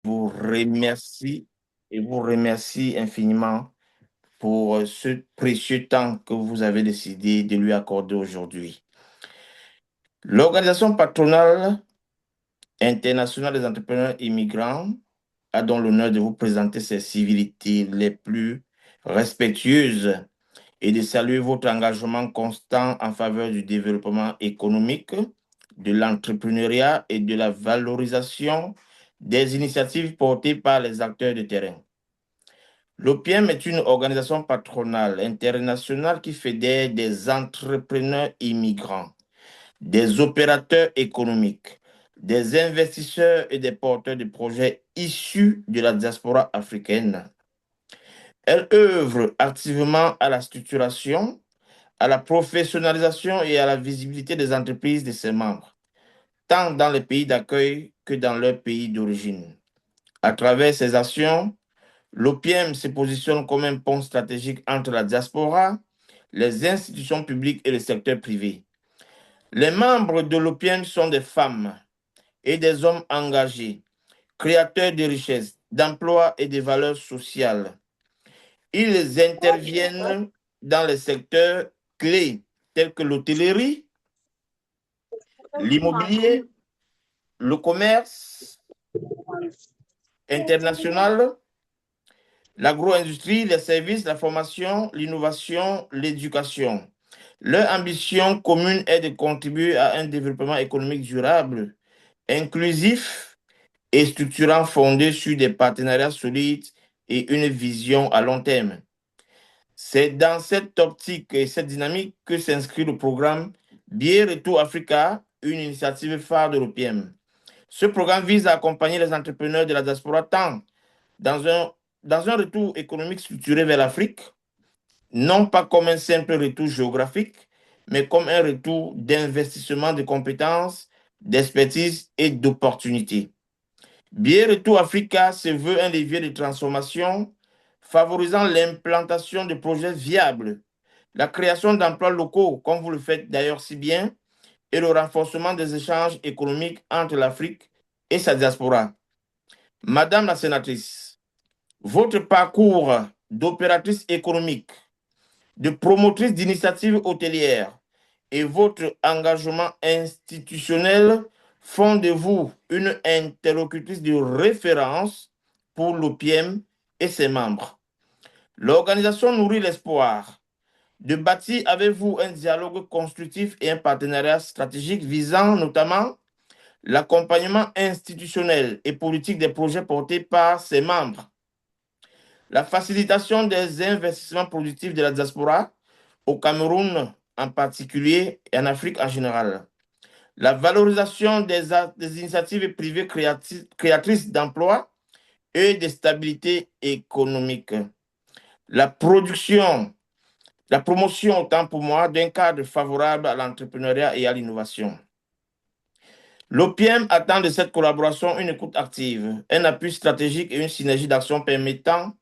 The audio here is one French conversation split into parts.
vous remercie et vous remercie infiniment pour ce précieux temps que vous avez décidé de lui accorder aujourd'hui. L'Organisation patronale internationale des entrepreneurs immigrants a donc l'honneur de vous présenter ses civilités les plus respectueuses et de saluer votre engagement constant en faveur du développement économique, de l'entrepreneuriat et de la valorisation des initiatives portées par les acteurs de terrain. L'OPIEM est une organisation patronale internationale qui fédère des entrepreneurs immigrants, des opérateurs économiques, des investisseurs et des porteurs de projets issus de la diaspora africaine. Elle œuvre activement à la structuration, à la professionnalisation et à la visibilité des entreprises de ses membres, tant dans les pays d'accueil que dans leur pays d'origine. À travers ses actions, l'OPIEM se positionne comme un pont stratégique entre la diaspora, les institutions publiques et le secteur privé. Les membres de l'OPIEM sont des femmes et des hommes engagés, créateurs de richesses, d'emplois et de valeurs sociales. Ils interviennent dans les secteurs clés tels que l'hôtellerie, l'immobilier, le commerce international, l'agro-industrie, les services, la formation, l'innovation, l'éducation. Leur ambition commune est de contribuer à un développement économique durable, inclusif et structurant fondé sur des partenariats solides et une vision à long terme. C'est dans cette optique et cette dynamique que s'inscrit le programme Biais Retour Africa, une initiative phare de l'OPM. Ce programme vise à accompagner les entrepreneurs de la diaspora tant dans un retour économique structuré vers l'Afrique, non pas comme un simple retour géographique, mais comme un retour d'investissement de compétences, d'expertise et d'opportunités. Biais Retour Africa se veut un levier de transformation favorisant l'implantation de projets viables, la création d'emplois locaux, comme vous le faites d'ailleurs si bien, et le renforcement des échanges économiques entre l'Afrique et sa diaspora. Madame la sénatrice, votre parcours d'opératrice économique, de promotrice d'initiatives hôtelières et votre engagement institutionnel font de vous une interlocutrice de référence pour l'OPIEM et ses membres. L'organisation nourrit l'espoir de bâtir avec vous un dialogue constructif et un partenariat stratégique visant notamment l'accompagnement institutionnel et politique des projets portés par ses membres, la facilitation des investissements productifs de la diaspora au Cameroun en particulier et en Afrique en général, la valorisation des initiatives privées créatrices d'emplois et de stabilité économique, la production, la promotion, autant pour moi, d'un cadre favorable à l'entrepreneuriat et à l'innovation. L'OPIEM attend de cette collaboration une écoute active, un appui stratégique et une synergie d'action permettant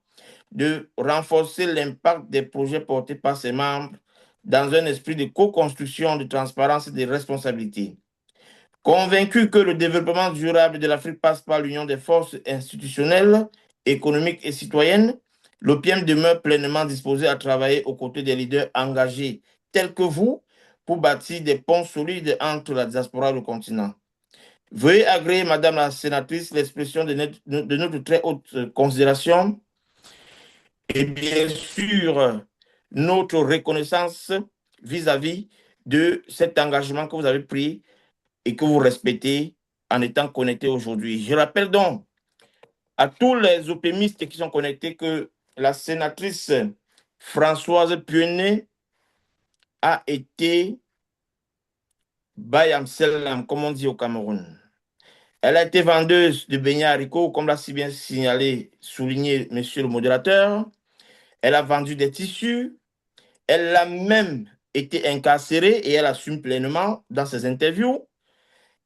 de renforcer l'impact des projets portés par ses membres dans un esprit de co-construction, de transparence et de responsabilité. Convaincu que le développement durable de l'Afrique passe par l'union des forces institutionnelles, économiques et citoyennes, l'OPIEM demeure pleinement disposé à travailler aux côtés des leaders engagés tels que vous pour bâtir des ponts solides entre la diaspora et le continent. Veuillez agréer, Madame la sénatrice, l'expression de notre très haute considération et bien sûr notre reconnaissance vis-à-vis de cet engagement que vous avez pris et que vous respectez en étant connectés aujourd'hui. Je rappelle donc à tous les opémistes qui sont connectés que la sénatrice Françoise Pionnet a été Bayamselam, comme on dit au Cameroun. Elle a été vendeuse de beignets haricots, comme l'a si bien signalé, souligné monsieur le modérateur. Elle a vendu des tissus. Elle a même été incarcérée et elle assume pleinement dans ses interviews.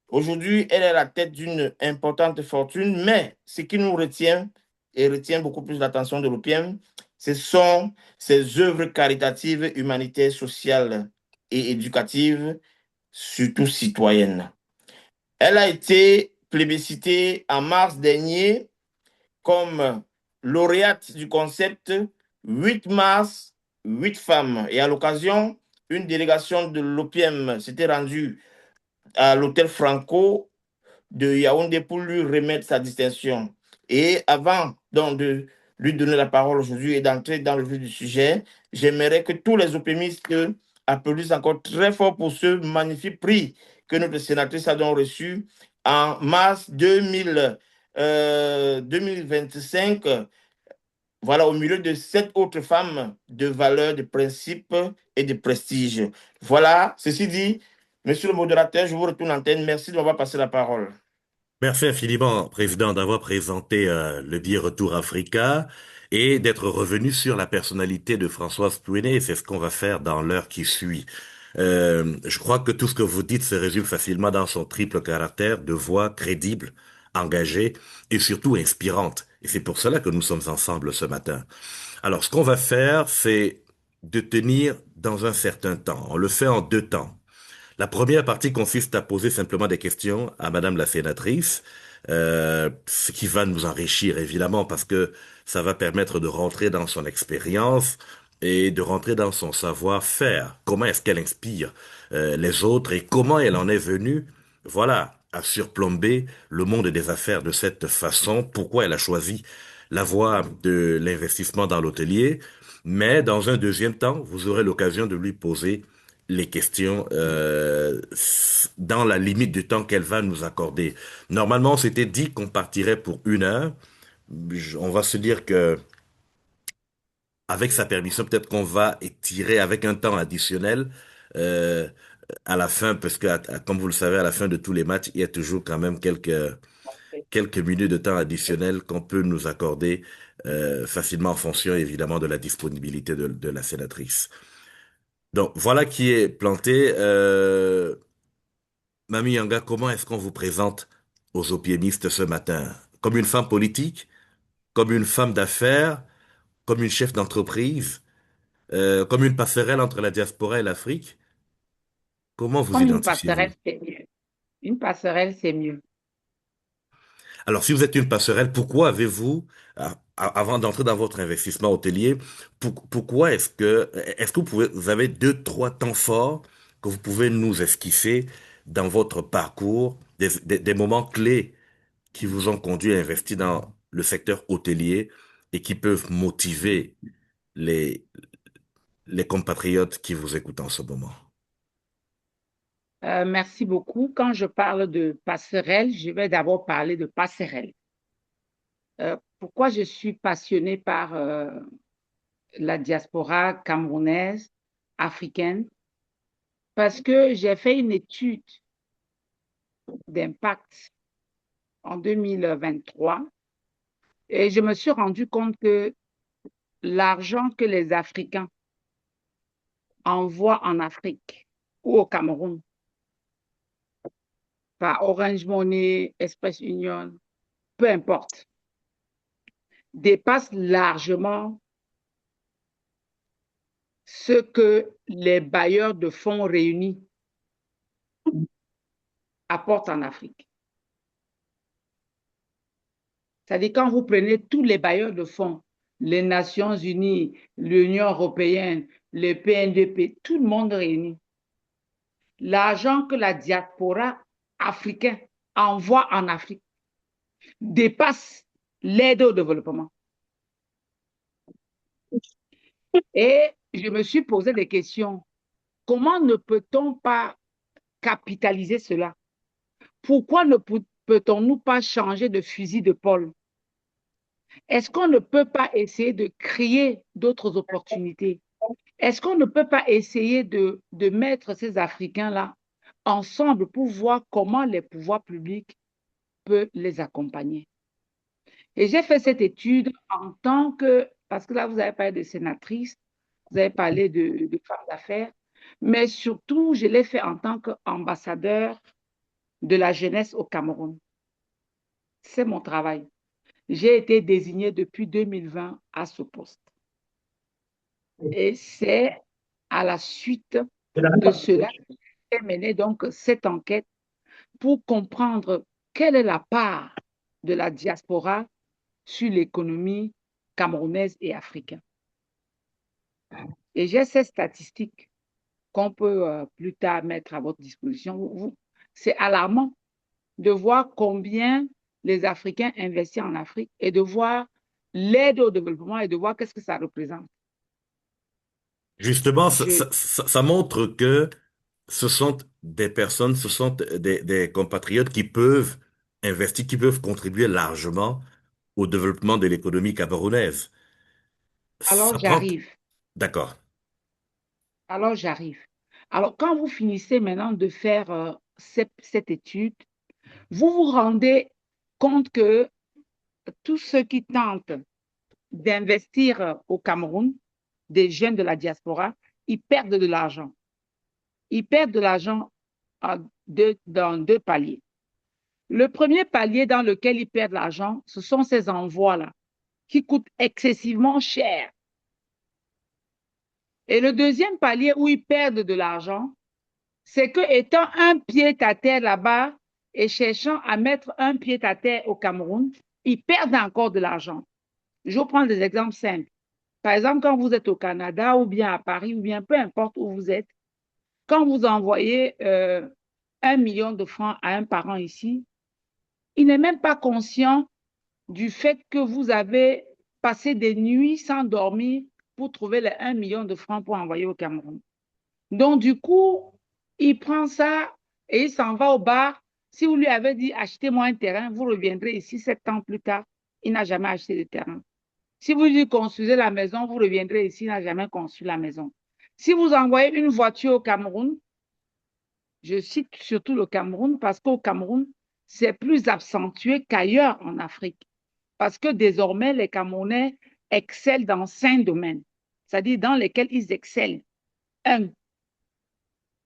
Aujourd'hui, elle est à la tête d'une importante fortune, mais ce qui nous retient et retient beaucoup plus l'attention de l'OPIEM, ce sont ses œuvres caritatives, humanitaires, sociales et éducatives, surtout citoyennes. Elle a été plébiscitée en mars dernier comme lauréate du concept 8 mars, 8 femmes. Et à l'occasion, une délégation de l'OPM s'était rendue à l'hôtel Franco de Yaoundé pour lui remettre sa distinction. Et avant donc de lui donner la parole aujourd'hui et d'entrer dans le vif du sujet, j'aimerais que tous les opémistes applaudissent encore très fort pour ce magnifique prix que notre sénatrice a donc reçu en mars 2025. Voilà, au milieu de 7 autres femmes de valeur, de principe et de prestige. Voilà, ceci dit, monsieur le modérateur, je vous retourne l'antenne. Merci de m'avoir passé la parole. Merci infiniment, Président, d'avoir présenté le billet Retour Africa et d'être revenu sur la personnalité de Françoise Pouyanné. C'est ce qu'on va faire dans l'heure qui suit. Je crois que tout ce que vous dites se résume facilement dans son triple caractère de voix crédible, engagée et surtout inspirante. Et c'est pour cela que nous sommes ensemble ce matin. Alors, ce qu'on va faire, c'est de tenir dans un certain temps. On le fait en 2 temps. La première partie consiste à poser simplement des questions à Madame la sénatrice, ce qui va nous enrichir évidemment parce que ça va permettre de rentrer dans son expérience et de rentrer dans son savoir-faire. Comment est-ce qu'elle inspire les autres et comment elle en est venue, voilà, à surplomber le monde des affaires de cette façon. Pourquoi elle a choisi la voie de l'investissement dans l'hôtelier. Mais dans un deuxième temps, vous aurez l'occasion de lui poser les questions dans la limite du temps qu'elle va nous accorder. Normalement, on s'était dit qu'on partirait pour 1 heure. On va se dire que, avec sa permission, peut-être qu'on va étirer avec un temps additionnel euh, à la fin, parce que, comme vous le savez, à la fin de tous les matchs, il y a toujours quand même quelques minutes de temps additionnel qu'on peut nous accorder facilement en fonction, évidemment, de la disponibilité de la sénatrice. Donc, voilà qui est planté. Mamie Yanga, comment est-ce qu'on vous présente aux opinimistes ce matin? Comme une femme politique, comme une femme d'affaires, comme une chef d'entreprise, comme une passerelle entre la diaspora et l'Afrique? Comment vous Comme une identifiez-vous? passerelle, c'est mieux. Une passerelle, c'est mieux. Alors, si vous êtes une passerelle, pourquoi avez-vous, avant d'entrer dans votre investissement hôtelier, pourquoi est-ce que vous avez 2, 3 temps forts que vous pouvez nous esquisser dans votre parcours, des moments clés qui vous ont conduit à investir dans le secteur hôtelier et qui peuvent motiver les, les compatriotes qui vous écoutent en ce moment. Merci beaucoup. Quand je parle de passerelle, je vais d'abord parler de passerelle. Pourquoi je suis passionnée par la diaspora camerounaise, africaine? Parce que j'ai fait une étude d'impact en 2023 et je me suis rendu compte que l'argent que les Africains envoient en Afrique ou au Cameroun par Orange Money, Express Union, peu importe, dépasse largement ce que les bailleurs de fonds réunis apportent en Afrique. C'est-à-dire quand vous prenez tous les bailleurs de fonds, les Nations Unies, l'Union européenne, le PNDP, tout le monde réuni, l'argent que la diaspora africaine envoie en Afrique dépasse l'aide au développement. Et je me suis posé des questions. Comment ne peut-on pas capitaliser cela? Pourquoi ne peut-on pas changer de fusil d'épaule? Est-ce qu'on ne peut pas essayer de créer d'autres opportunités? Est-ce qu'on ne peut pas essayer de mettre ces Africains-là ensemble pour voir comment les pouvoirs publics peuvent les accompagner? Et j'ai fait cette étude en tant que, parce que là, vous avez parlé de sénatrice, vous avez parlé de femmes d'affaires, mais surtout, je l'ai fait en tant qu'ambassadeur de la jeunesse au Cameroun. C'est mon travail. J'ai été désignée depuis 2020 à ce poste. Et c'est à la suite de cela que j'ai mené donc cette enquête pour comprendre quelle est la part de la diaspora sur l'économie camerounaise et africaine. Et j'ai ces statistiques qu'on peut plus tard mettre à votre disposition. C'est alarmant de voir combien les Africains investissent en Afrique et de voir l'aide au développement et de voir qu'est-ce que ça représente. Justement, Je, ça montre que ce sont des personnes, ce sont des compatriotes qui peuvent investir, qui peuvent contribuer largement au développement de l'économie camerounaise. alors Ça prend... j'arrive, D'accord. alors j'arrive. Alors quand vous finissez maintenant de faire cette étude, vous vous rendez compte que tous ceux qui tentent d'investir au Cameroun, des jeunes de la diaspora, ils perdent de l'argent. Ils perdent de l'argent dans deux paliers. Le premier palier dans lequel ils perdent l'argent, ce sont ces envois-là, qui coûtent excessivement cher. Et le deuxième palier où ils perdent de l'argent, c'est que étant un pied-à-terre là-bas et cherchant à mettre un pied-à-terre au Cameroun, ils perdent encore de l'argent. Je vais prendre des exemples simples. Par exemple, quand vous êtes au Canada ou bien à Paris ou bien peu importe où vous êtes, quand vous envoyez 1 million de francs à un parent ici, il n'est même pas conscient du fait que vous avez passé des nuits sans dormir pour trouver les 1 million de francs pour envoyer au Cameroun. Donc, du coup, il prend ça et il s'en va au bar. Si vous lui avez dit, achetez-moi un terrain, vous reviendrez ici 7 ans plus tard. Il n'a jamais acheté de terrain. Si vous lui dites, construisez la maison, vous reviendrez ici, il n'a jamais construit la maison. Si vous envoyez une voiture au Cameroun, je cite surtout le Cameroun parce qu'au Cameroun, c'est plus accentué qu'ailleurs en Afrique. Parce que désormais, les Camerounais excellent dans 5 domaines, c'est-à-dire dans lesquels ils excellent. 1,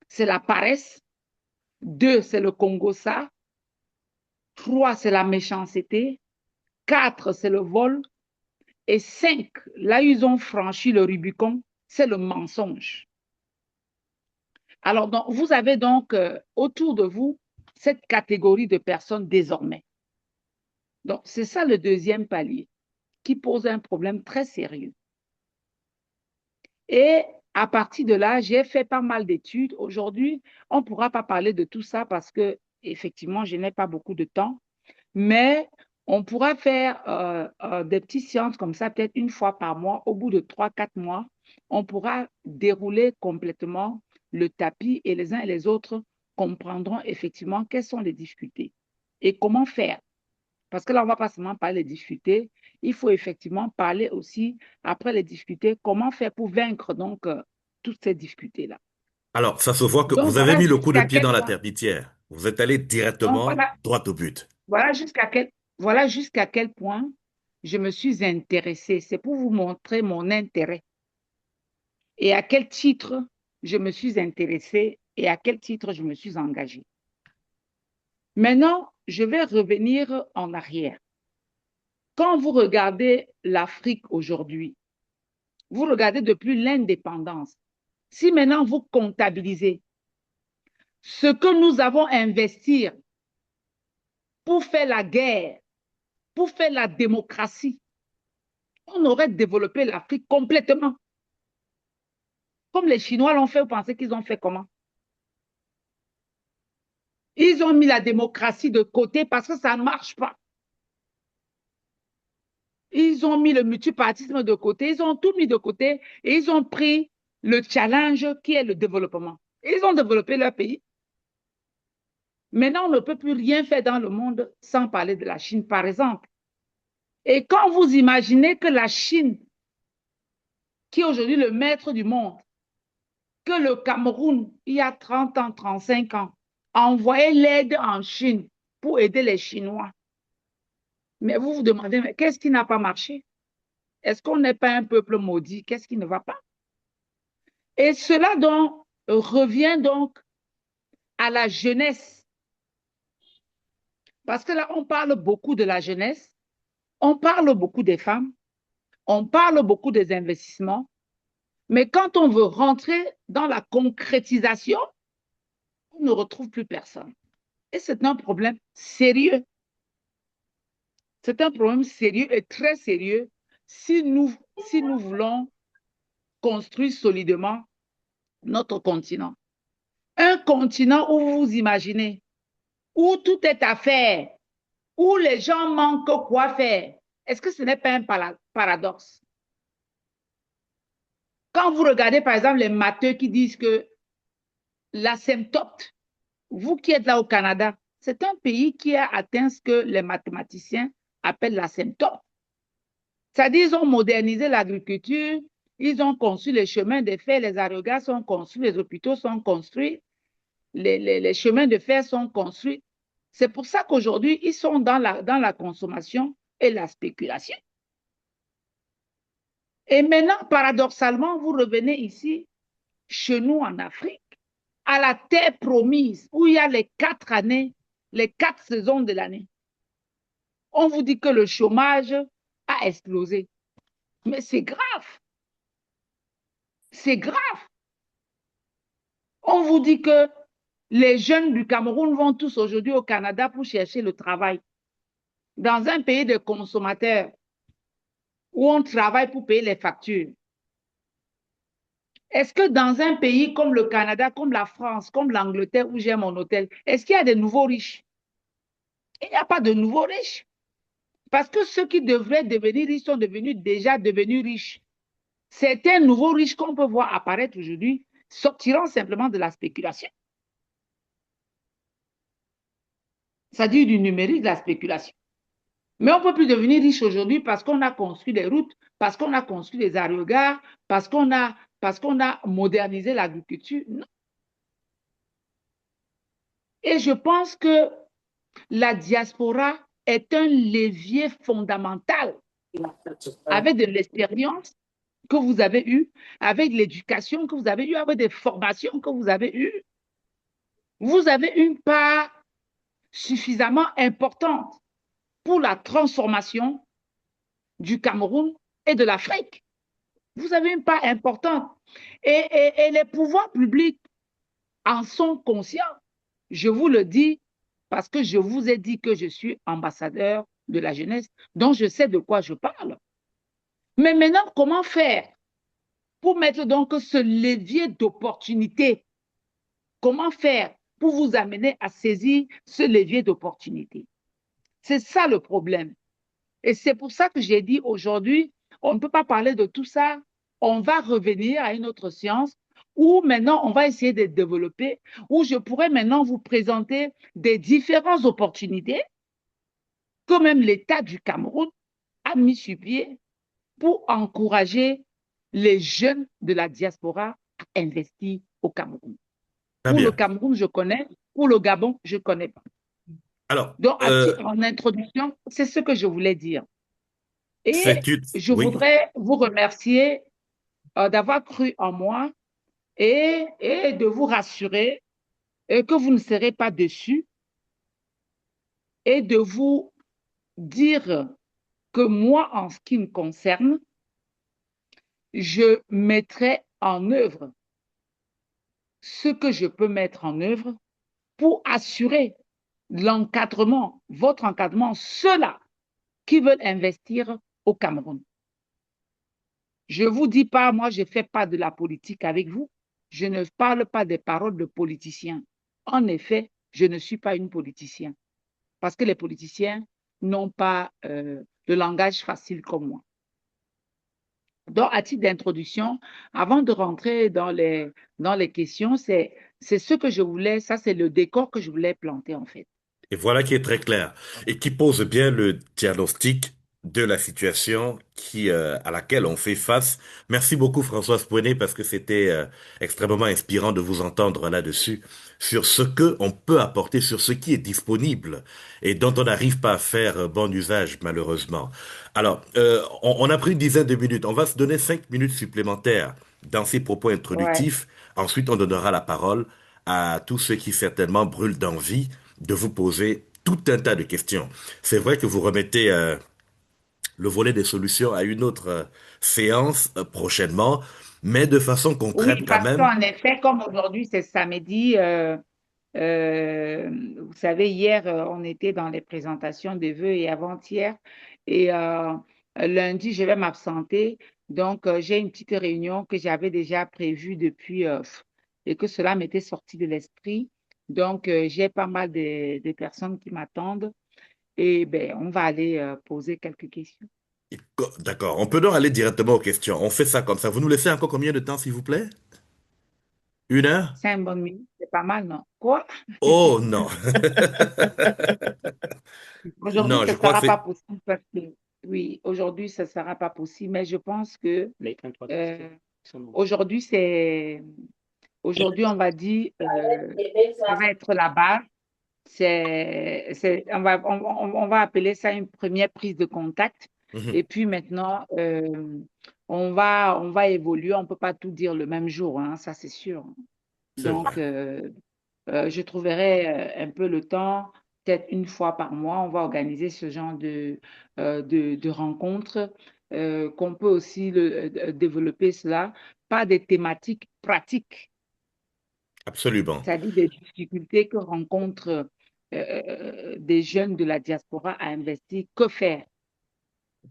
c'est la paresse. 2, c'est le Congo-ça. 3, c'est la méchanceté. 4, c'est le vol. Et 5, là, ils ont franchi le Rubicon, c'est le mensonge. Alors, donc, vous avez donc autour de vous cette catégorie de personnes désormais. Donc, c'est ça le deuxième palier qui pose un problème très sérieux. Et à partir de là, j'ai fait pas mal d'études. Aujourd'hui, on ne pourra pas parler de tout ça parce que, effectivement, je n'ai pas beaucoup de temps, mais on pourra faire des petites séances comme ça, peut-être une fois par mois. Au bout de 3, 4 mois, on pourra dérouler complètement le tapis et les uns et les autres comprendront effectivement quelles sont les difficultés et comment faire. Parce que là, on ne va pas seulement parler des difficultés, il faut effectivement parler aussi, après les difficultés, comment faire pour vaincre donc toutes ces difficultés-là. Alors, ça se voit que Donc, vous avez voilà mis le coup de jusqu'à pied dans quel la point. termitière. Vous êtes allé Donc, directement voilà, droit au but. voilà jusqu'à quel point je me suis intéressée. C'est pour vous montrer mon intérêt et à quel titre je me suis intéressée et à quel titre je me suis engagée. Maintenant, je vais revenir en arrière. Quand vous regardez l'Afrique aujourd'hui, vous regardez depuis l'indépendance. Si maintenant vous comptabilisez ce que nous avons investi pour faire la guerre, pour faire la démocratie, on aurait développé l'Afrique complètement. Comme les Chinois l'ont fait, vous pensez qu'ils ont fait comment? Ils ont mis la démocratie de côté parce que ça ne marche pas. Ils ont mis le multipartisme de côté, ils ont tout mis de côté et ils ont pris le challenge qui est le développement. Ils ont développé leur pays. Maintenant, on ne peut plus rien faire dans le monde sans parler de la Chine, par exemple. Et quand vous imaginez que la Chine, qui est aujourd'hui le maître du monde, que le Cameroun, il y a 30 ans, 35 ans, a envoyé l'aide en Chine pour aider les Chinois. Mais vous vous demandez, mais qu'est-ce qui n'a pas marché? Est-ce qu'on n'est pas un peuple maudit? Qu'est-ce qui ne va pas? Et cela donc revient donc à la jeunesse. Parce que là, on parle beaucoup de la jeunesse, on parle beaucoup des femmes, on parle beaucoup des investissements, mais quand on veut rentrer dans la concrétisation, on ne retrouve plus personne. Et c'est un problème sérieux. C'est un problème sérieux et très sérieux si nous, si nous voulons construire solidement notre continent. Un continent où vous imaginez, où tout est à faire, où les gens manquent quoi faire. Est-ce que ce n'est pas un paradoxe? Quand vous regardez, par exemple, les matheux qui disent que l'asymptote, vous qui êtes là au Canada, c'est un pays qui a atteint ce que les mathématiciens appellent l'asymptote. C'est-à-dire qu'ils ont modernisé l'agriculture, ils ont construit les chemins de fer, les aérogars sont construits, les hôpitaux sont construits, les chemins de fer sont construits. C'est pour ça qu'aujourd'hui, ils sont dans la consommation et la spéculation. Et maintenant, paradoxalement, vous revenez ici, chez nous en Afrique, à la terre promise, où il y a les 4 années, les 4 saisons de l'année. On vous dit que le chômage a explosé. Mais c'est grave. C'est grave. On vous dit que les jeunes du Cameroun vont tous aujourd'hui au Canada pour chercher le travail. Dans un pays de consommateurs où on travaille pour payer les factures. Est-ce que dans un pays comme le Canada, comme la France, comme l'Angleterre où j'ai mon hôtel, est-ce qu'il y a des nouveaux riches? Il n'y a pas de nouveaux riches. Parce que ceux qui devraient devenir riches sont déjà devenus riches. Certains nouveaux riches qu'on peut voir apparaître aujourd'hui sortiront simplement de la spéculation. C'est-à-dire du numérique, de la spéculation. Mais on ne peut plus devenir riche aujourd'hui parce qu'on a construit des routes, parce qu'on a construit des aérogars, parce qu'on a modernisé l'agriculture. Non. Et je pense que la diaspora est un levier fondamental avec de l'expérience que vous avez eue, avec l'éducation que vous avez eue, avec des formations que vous avez eues. Vous avez une part suffisamment importante pour la transformation du Cameroun et de l'Afrique. Vous avez une part importante. Et les pouvoirs publics en sont conscients. Je vous le dis parce que je vous ai dit que je suis ambassadeur de la jeunesse, donc je sais de quoi je parle. Mais maintenant, comment faire pour mettre donc ce levier d'opportunité? Comment faire pour vous amener à saisir ce levier d'opportunité? C'est ça le problème. Et c'est pour ça que j'ai dit aujourd'hui, on ne peut pas parler de tout ça. On va revenir à une autre science où maintenant on va essayer de développer, où je pourrais maintenant vous présenter des différentes opportunités que même l'État du Cameroun a mis sur pied pour encourager les jeunes de la diaspora à investir au Cameroun. Très Pour le bien. Cameroun, je connais. Pour le Gabon, je ne connais pas. Alors, Donc, en introduction, c'est ce que je voulais dire. Et c'est une... je Oui, voudrais vous remercier d'avoir cru en moi et de vous rassurer que vous ne serez pas déçus et de vous dire que moi, en ce qui me concerne, je mettrai en œuvre ce que je peux mettre en œuvre pour assurer l'encadrement, votre encadrement, ceux-là qui veulent investir au Cameroun. Je ne vous dis pas, moi, je ne fais pas de la politique avec vous. Je ne parle pas des paroles de politiciens. En effet, je ne suis pas une politicienne parce que les politiciens n'ont pas le langage facile comme moi. Donc, à titre d'introduction, avant de rentrer dans les questions, c'est ce que je voulais, ça c'est le décor que je voulais planter en fait. et voilà qui est très clair et qui pose bien le diagnostic de la situation à laquelle on fait face. Merci beaucoup Françoise Pouenet parce que c'était extrêmement inspirant de vous entendre là-dessus sur ce que on peut apporter, sur ce qui est disponible et dont on n'arrive pas à faire bon usage malheureusement. Alors, on a pris une dizaine de minutes. On va se donner 5 minutes supplémentaires dans ces propos Ouais. introductifs. Ensuite, on donnera la parole à tous ceux qui certainement brûlent d'envie de vous poser tout un tas de questions. C'est vrai que vous remettez le volet des solutions à une autre séance prochainement, mais de façon Oui, concrète quand parce même. qu'en effet, comme aujourd'hui c'est samedi, Euh, Vous savez, hier, on était dans les présentations des vœux et avant-hier. Et lundi, je vais m'absenter. Donc, j'ai une petite réunion que j'avais déjà prévue depuis et que cela m'était sorti de l'esprit. Donc, j'ai pas mal de personnes qui m'attendent et ben, on va aller poser quelques questions. D'accord, on peut donc aller directement aux questions. On fait ça comme ça. Vous nous laissez encore combien de temps, s'il vous plaît? 1 heure? 5 bonnes minutes, c'est pas mal, non? Quoi? Oh non. Aujourd'hui, Non, ce je ne crois que sera pas c'est... possible parce que, oui, aujourd'hui, ce ne sera pas possible, mais je pense que euh, aujourd'hui, aujourd'hui, on va dire, ça va être la base. On va appeler ça une première prise de contact. Mhm, Et puis maintenant, on va évoluer. On ne peut pas tout dire le même jour, hein, ça c'est sûr. c'est Donc, vrai. je trouverai un peu le temps, peut-être une fois par mois, on va organiser ce genre de rencontres, qu'on peut aussi développer cela par des thématiques pratiques, Absolument. c'est-à-dire des difficultés que rencontrent des jeunes de la diaspora à investir. Que faire?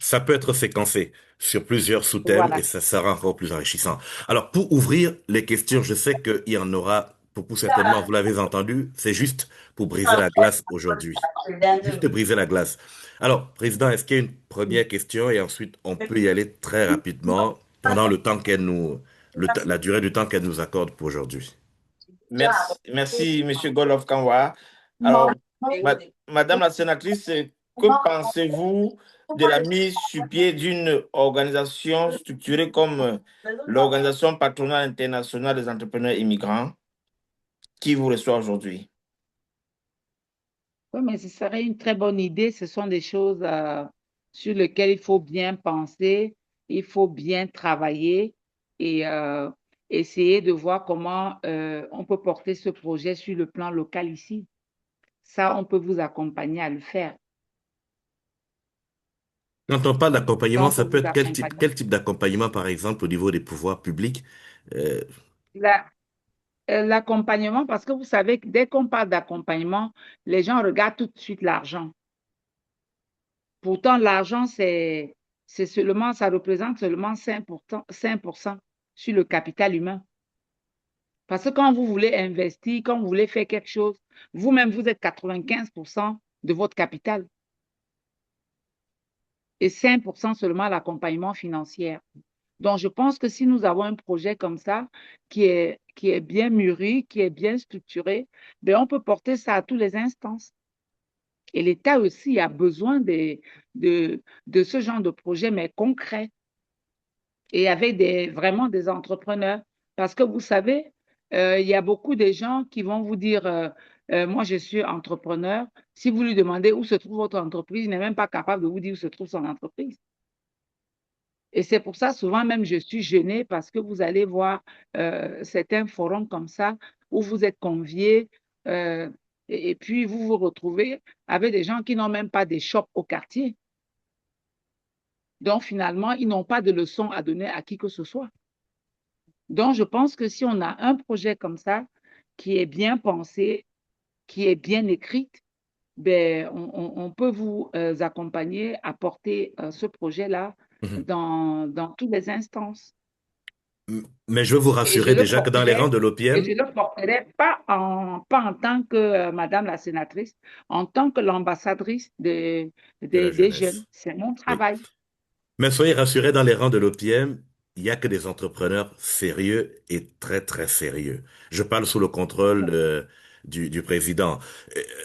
Ça peut être séquencé sur plusieurs sous-thèmes et Voilà. ça sera encore plus enrichissant. Alors, pour ouvrir les questions, je sais qu'il y en aura beaucoup certainement, vous l'avez entendu, c'est juste pour briser la glace aujourd'hui. Juste briser la glace. Alors, Président, est-ce qu'il y a une première question et ensuite on peut y aller très rapidement pendant le temps qu'elle nous, la durée du temps qu'elle nous accorde pour aujourd'hui. Merci, merci, Monsieur Golof Kanwa. Alors, Madame la sénatrice, que pensez-vous de la mise sur pied d'une organisation structurée comme l'Organisation patronale internationale des entrepreneurs immigrants qui vous reçoit aujourd'hui? Oui, mais ce serait une très bonne idée. Ce sont des choses sur lesquelles il faut bien penser, il faut bien travailler et essayer de voir comment on peut porter ce projet sur le plan local ici. Ça, on peut vous accompagner à le faire. Quand on parle Ça, d'accompagnement, on peut ça peut vous être accompagner. quel type d'accompagnement, par exemple, au niveau des pouvoirs publics? Euh, La- L'accompagnement, parce que vous savez que dès qu'on parle d'accompagnement, les gens regardent tout de suite l'argent. Pourtant, l'argent, c'est seulement, ça représente seulement 5% sur le capital humain. Parce que quand vous voulez investir, quand vous voulez faire quelque chose, vous-même, vous êtes 95% de votre capital et 5% seulement l'accompagnement financier. Donc, je pense que si nous avons un projet comme ça, qui est bien mûri, qui est bien structuré, ben, on peut porter ça à toutes les instances. Et l'État aussi a besoin de ce genre de projet, mais concret. Et avec vraiment des entrepreneurs. Parce que vous savez, il y a beaucoup de gens qui vont vous dire, moi je suis entrepreneur. Si vous lui demandez où se trouve votre entreprise, il n'est même pas capable de vous dire où se trouve son entreprise. Et c'est pour ça, souvent même, je suis gênée parce que vous allez voir certains forums comme ça où vous êtes conviés euh, et puis vous vous retrouvez avec des gens qui n'ont même pas des shops au quartier. Donc finalement, ils n'ont pas de leçons à donner à qui que ce soit. Donc, je pense que si on a un projet comme ça, qui est bien pensé, qui est bien écrit, ben, on peut vous accompagner à porter ce projet-là mhm. dans toutes les instances. Mais je veux vous Et je rassurer le déjà que dans les rangs porterai, de et je l'OPM, le porterai pas en tant que Madame la sénatrice, en tant que l'ambassadrice de la des jeunes. jeunesse. C'est mon Oui. travail. Mais soyez rassurés, dans les rangs de l'OPM, il n'y a que des entrepreneurs sérieux et très, très sérieux. Je parle sous le contrôle du président.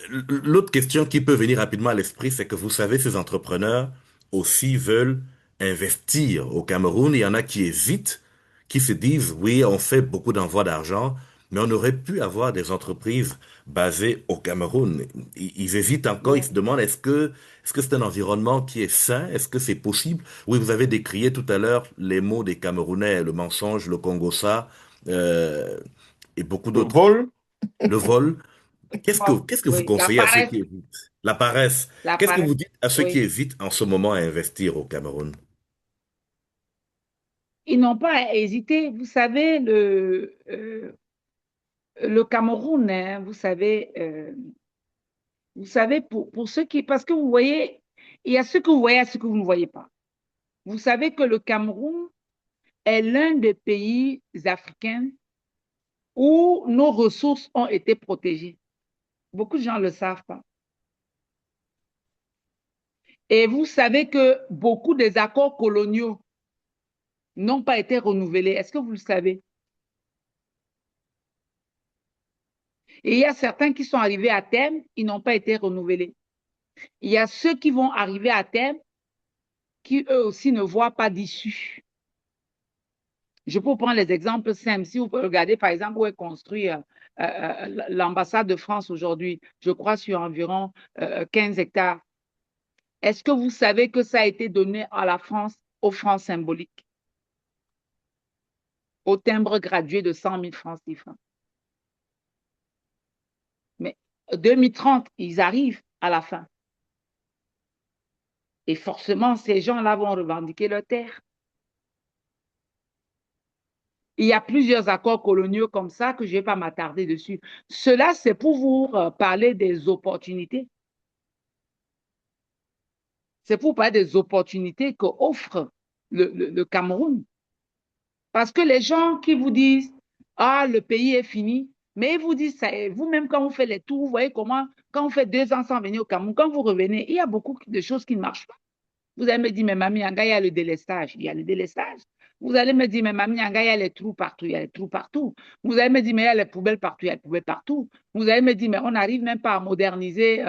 L'autre question qui peut venir rapidement à l'esprit, c'est que vous savez, ces entrepreneurs aussi veulent investir au Cameroun. Il y en a qui hésitent, qui se disent, oui, on fait beaucoup d'envois d'argent, mais on aurait pu avoir des entreprises basées au Cameroun. Ils hésitent encore, ils Ouais. se demandent, est-ce que c'est un environnement qui est sain? Est-ce que c'est possible? Oui, vous avez décrié tout à l'heure les mots des Camerounais, le mensonge, le Congossa, euh, et beaucoup Le d'autres. vol, Le vol. Qu'est-ce que vous Oui, la conseillez à ceux paresse, qui hésitent? La paresse. la Qu'est-ce que paresse. vous dites à ceux qui Oui. hésitent en ce moment à investir au Cameroun? Ils n'ont pas à hésiter. Vous savez, Le Cameroun, hein, vous savez pour ceux qui, parce que vous voyez, il y a ce que vous voyez et ce que vous ne voyez pas. Vous savez que le Cameroun est l'un des pays africains où nos ressources ont été protégées. Beaucoup de gens ne le savent pas. Et vous savez que beaucoup des accords coloniaux n'ont pas été renouvelés. Est-ce que vous le savez? Et il y a certains qui sont arrivés à terme, ils n'ont pas été renouvelés. Il y a ceux qui vont arriver à terme, qui eux aussi ne voient pas d'issue. Je peux prendre les exemples simples. Si vous regardez, par exemple, où est construit l'ambassade de France aujourd'hui, je crois sur environ 15 hectares. Est-ce que vous savez que ça a été donné à la France au franc symbolique, au timbre gradué de 100 000 francs CFA? Mais 2030, ils arrivent à la fin. Et forcément, ces gens-là vont revendiquer leur terre. Il y a plusieurs accords coloniaux comme ça que je ne vais pas m'attarder dessus. Cela, c'est pour vous parler des opportunités. C'est pour parler des opportunités qu'offre le Cameroun. Parce que les gens qui vous disent, ah, le pays est fini, mais ils vous disent, vous-même, quand vous faites les tours, vous voyez comment, quand vous faites 2 ans sans venir au Cameroun, quand vous revenez, il y a beaucoup de choses qui ne marchent pas. Vous allez me dire, mais Mamie Anga, il y a le délestage. Il y a le délestage. Vous allez me dire, mais Mamie Anga, il y a les trous partout. Il y a les trous partout. Vous allez me dire, mais il y a les poubelles partout. Il y a les poubelles partout. Vous allez me dire, mais on n'arrive même pas à moderniser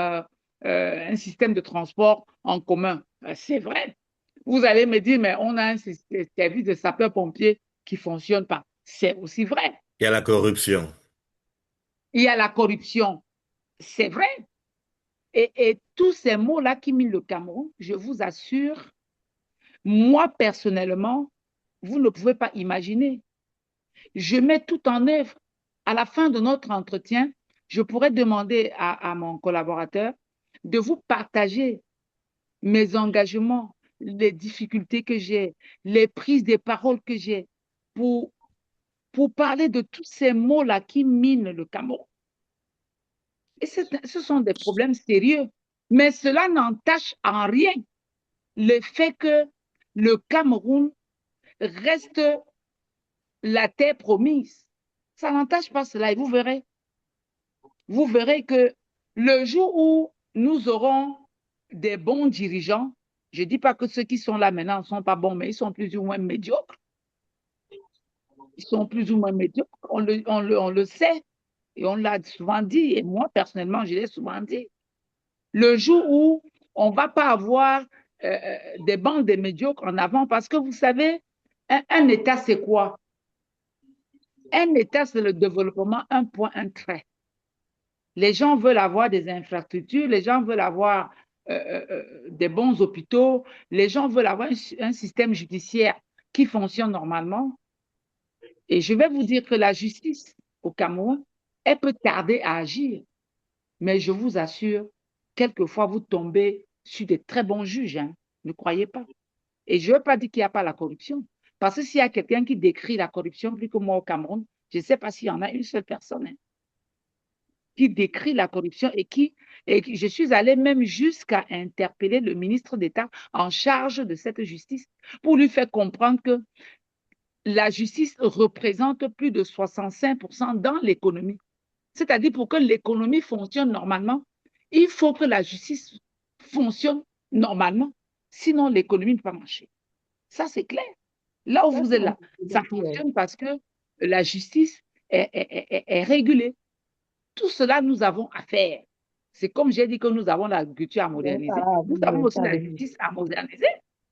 un système de transport en commun. C'est vrai. Vous allez me dire, mais on a un service de sapeurs-pompiers qui ne fonctionne pas. C'est aussi vrai. Il y a la corruption. Il y a la corruption. C'est vrai. Et tous ces mots-là qui minent le Cameroun, je vous assure, moi personnellement, vous ne pouvez pas imaginer. Je mets tout en œuvre. À la fin de notre entretien, je pourrais demander à mon collaborateur de vous partager mes engagements, les difficultés que j'ai, les prises de parole que j'ai pour, pour parler de tous ces mots-là qui minent le Cameroun. Et ce sont des problèmes sérieux. Mais cela n'entache en rien le fait que le Cameroun reste la terre promise. Ça n'entache pas cela et vous verrez que le jour où nous aurons des bons dirigeants, je ne dis pas que ceux qui sont là maintenant ne sont pas bons, mais ils sont plus ou moins médiocres. Ils sont plus ou moins médiocres, on le sait et on l'a souvent dit, et moi personnellement, je l'ai souvent dit. Le jour où on ne va pas avoir des bandes de médiocres en avant, parce que vous savez, un État, c'est quoi? Un État, c'est le développement, un point, un trait. Les gens veulent avoir des infrastructures, les gens veulent avoir des bons hôpitaux, les gens veulent avoir un système judiciaire qui fonctionne normalement. Et je vais vous dire que la justice au Cameroun, elle peut tarder à agir, mais je vous assure, quelquefois, vous tombez sur des très bons juges, hein, ne croyez pas. Et je ne veux pas dire qu'il n'y a pas la corruption, parce que s'il y a quelqu'un qui décrit la corruption plus que moi au Cameroun, je ne sais pas s'il y en a une seule personne, hein, qui décrit la corruption et je suis allée même jusqu'à interpeller le ministre d'État en charge de cette justice pour lui faire comprendre que la justice représente plus de 65% dans l'économie. C'est-à-dire pour que l'économie fonctionne normalement, il faut que la justice fonctionne normalement. Sinon, l'économie ne peut pas marcher. Ça, c'est clair. Là où vous êtes là, ça fonctionne parce que la justice est régulée. Tout cela, nous avons à faire. C'est comme j'ai dit que nous avons l'agriculture à moderniser. Nous avons aussi la justice à moderniser.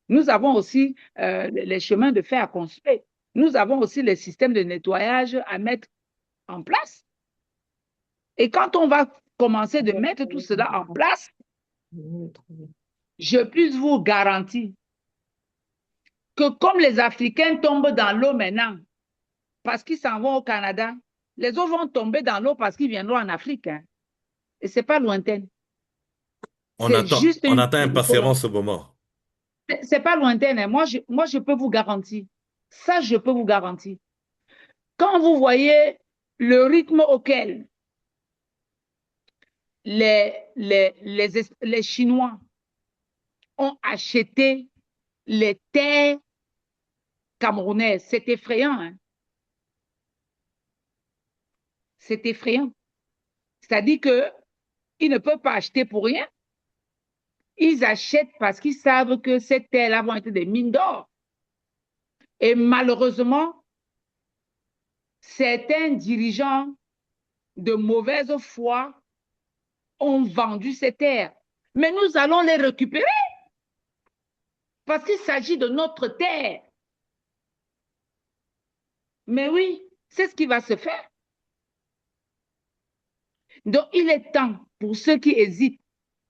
Nous avons aussi les chemins de fer à construire. Nous avons aussi les systèmes de nettoyage à mettre en place. Et quand on va commencer de mettre tout cela en place, je puis vous garantir que comme les Africains tombent dans l'eau maintenant, parce qu'ils s'en vont au Canada, les autres vont tomber dans l'eau parce qu'ils viendront en Afrique. Hein. Et ce n'est pas lointain. C'est juste On attend impatiemment ce moment. C'est pas lointain. Hein. Moi, je peux vous garantir. Ça, je peux vous garantir. Quand vous voyez le rythme auquel les Chinois ont acheté les terres camerounaises, c'est effrayant, hein? C'est effrayant. C'est-à-dire qu'ils ne peuvent pas acheter pour rien. Ils achètent parce qu'ils savent que ces terres-là vont être des mines d'or. Et malheureusement, certains dirigeants de mauvaise foi ont vendu ces terres. Mais nous allons les récupérer parce qu'il s'agit de notre terre. Mais oui, c'est ce qui va se faire. Donc, il est temps pour ceux qui hésitent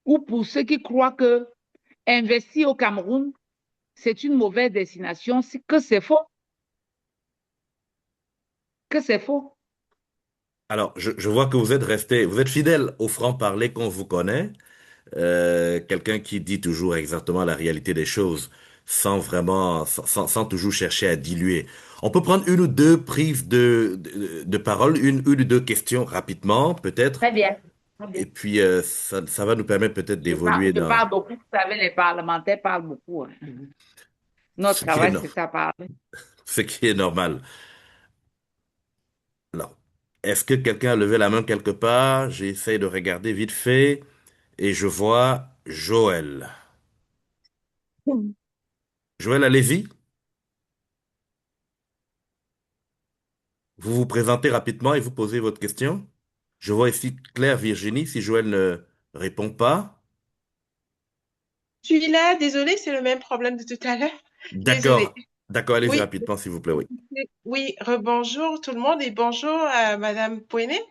ou pour ceux qui croient que investir au Cameroun, c'est une mauvaise destination, que c'est faux. Que c'est faux. Alors, je vois que vous êtes resté, vous êtes fidèle au franc-parler qu'on vous connaît, quelqu'un qui dit toujours exactement la réalité des choses, sans toujours chercher à diluer. On peut prendre une ou deux prises de parole, une ou deux questions rapidement, peut-être, Très bien. Très et bien. puis ça va nous permettre peut-être d'évoluer Je dans parle beaucoup, vous savez, les parlementaires parlent beaucoup, hein. Notre ce qui est, travail, c'est ça, parler. ce qui est normal. Alors, est-ce que quelqu'un a levé la main quelque part? J'essaie de regarder vite fait et je vois Joël. Joël, allez-y. Vous vous présentez rapidement et vous posez votre question. Je vois ici Claire Virginie, si Joël ne répond pas. Je suis là, désolée, c'est le même problème de tout à l'heure. Désolée. D'accord. D'accord, allez-y Oui, rapidement, s'il vous plaît, oui. oui, rebonjour tout le monde et bonjour à Madame Pouenet.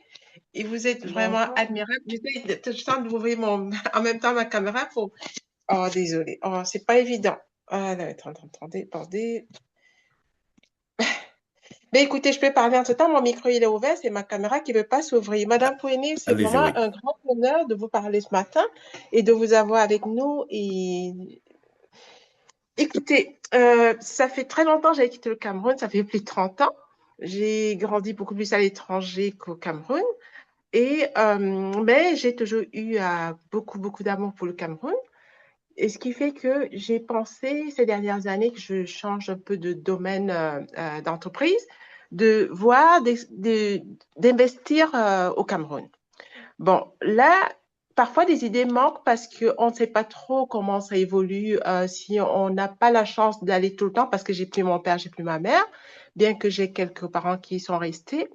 Et vous êtes vraiment Bonjour. admirable. Je tente d'ouvrir en même temps ma caméra pour. Oh, désolée. Oh, c'est pas évident. Ah, là, attendez. Mais écoutez, je peux parler en ce temps. Mon micro, il est ouvert. C'est ma caméra qui veut pas s'ouvrir. Madame Pouenet, c'est Allez-y, vraiment oui. un grand honneur de vous parler ce matin et de vous avoir avec nous. Et écoutez, ça fait très longtemps que j'ai quitté le Cameroun, ça fait plus de 30 ans. J'ai grandi beaucoup plus à l'étranger qu'au Cameroun. Mais j'ai toujours eu beaucoup d'amour pour le Cameroun. Et ce qui fait que j'ai pensé ces dernières années que je change un peu de domaine d'entreprise, de voir, d'investir au Cameroun. Bon, là, parfois des idées manquent parce qu'on ne sait pas trop comment ça évolue, si on n'a pas la chance d'aller tout le temps parce que j'ai plus mon père, j'ai plus ma mère, bien que j'ai quelques parents qui y sont restés.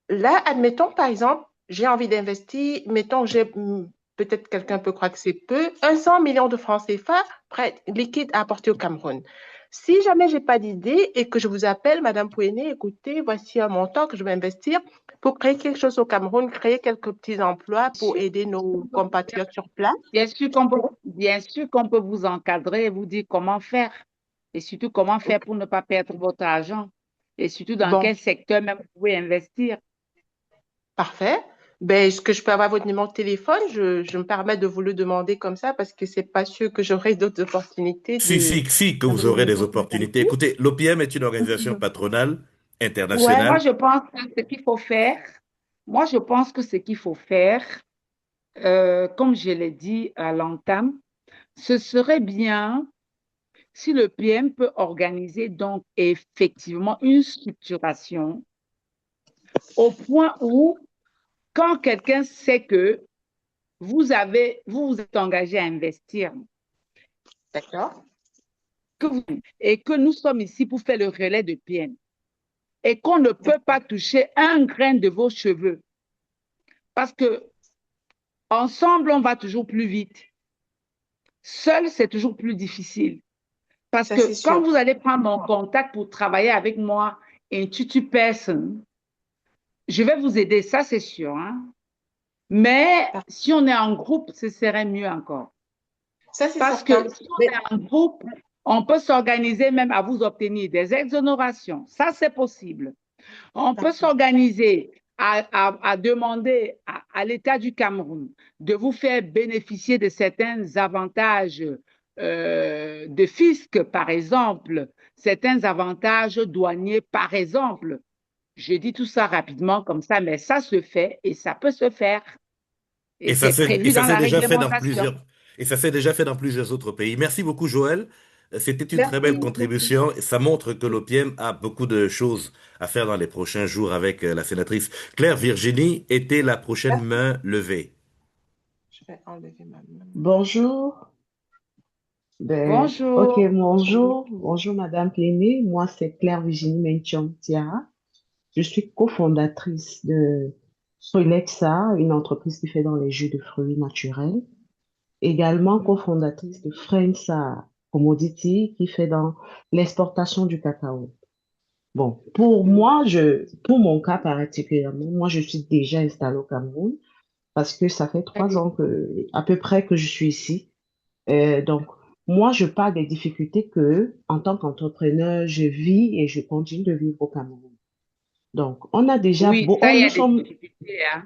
Là, admettons, par exemple, j'ai envie d'investir, mettons que peut-être quelqu'un peut croire que c'est peu, 100 millions de francs CFA prêt, liquide à apporter au Cameroun. Si jamais j'ai pas d'idée et que je vous appelle, Madame Pouenet, écoutez, voici un montant que je vais investir pour créer quelque chose au Cameroun, créer quelques petits emplois pour aider nos compatriotes sur place. Bien sûr qu'on peut vous encadrer et vous dire comment faire. Et surtout comment faire pour ne pas perdre votre argent. Et surtout dans Bon, quel secteur même vous pouvez investir. parfait. Ben, est-ce que je peux avoir votre numéro de téléphone? Je me permets de vous le demander comme ça parce que c'est pas sûr que j'aurai d'autres opportunités Si, que vous aurez des opportunités. Écoutez, l'OPM est une organisation patronale Ouais, moi internationale. je pense que ce qu'il faut faire, moi je pense que ce qu'il faut faire, comme je l'ai dit à l'entame, ce serait bien si le PM peut organiser donc effectivement une structuration au point où quand quelqu'un sait que vous vous êtes engagé à investir D'accord? et que nous sommes ici pour faire le relais de PM et qu'on ne peut pas toucher un grain de vos cheveux parce que ensemble on va toujours plus vite. Seul, c'est toujours plus difficile. Parce Ça, c'est que quand sûr. vous allez prendre mon contact pour travailler avec moi, in tutu person, je vais vous aider, ça c'est sûr, hein. Mais si on est en groupe, ce serait mieux encore. Ça, c'est Parce certain. que si on Mais, est en groupe, on peut s'organiser même à vous obtenir des exonérations. Ça, c'est possible. On peut d'accord. s'organiser à demander à l'État du Cameroun de vous faire bénéficier de certains avantages de fisc, par exemple, certains avantages douaniers, par exemple. Je dis tout ça rapidement comme ça, mais ça se fait et ça peut se faire. Et Et ça c'est s'est, et prévu ça dans s'est la déjà fait dans réglementation. plusieurs, et ça s'est déjà fait dans plusieurs autres pays. Merci beaucoup, Joël. C'était une très belle Merci. Merci. contribution. Ça montre que l'OPM a beaucoup de choses à faire dans les prochains jours avec la sénatrice Claire Virginie. Était la prochaine main levée. Je vais enlever ma main. Bonjour. Ok, Bonjour. bonjour Madame Pléné. Moi, c'est Claire Virginie Menchon Tiara. Je suis cofondatrice de Solexa, une entreprise qui fait dans les jus de fruits naturels. Également cofondatrice de Frensa Commodity, qui fait dans l'exportation du cacao. Bon, pour mon cas particulièrement, moi, je suis déjà installée au Cameroun parce que ça fait Très 3 ans bien. à peu près que je suis ici. Donc, moi, je parle des difficultés que, en tant qu'entrepreneur, je vis et je continue de vivre au Cameroun. Donc, on a déjà Oui, beau, ça, il y nous a des sommes, difficultés, hein.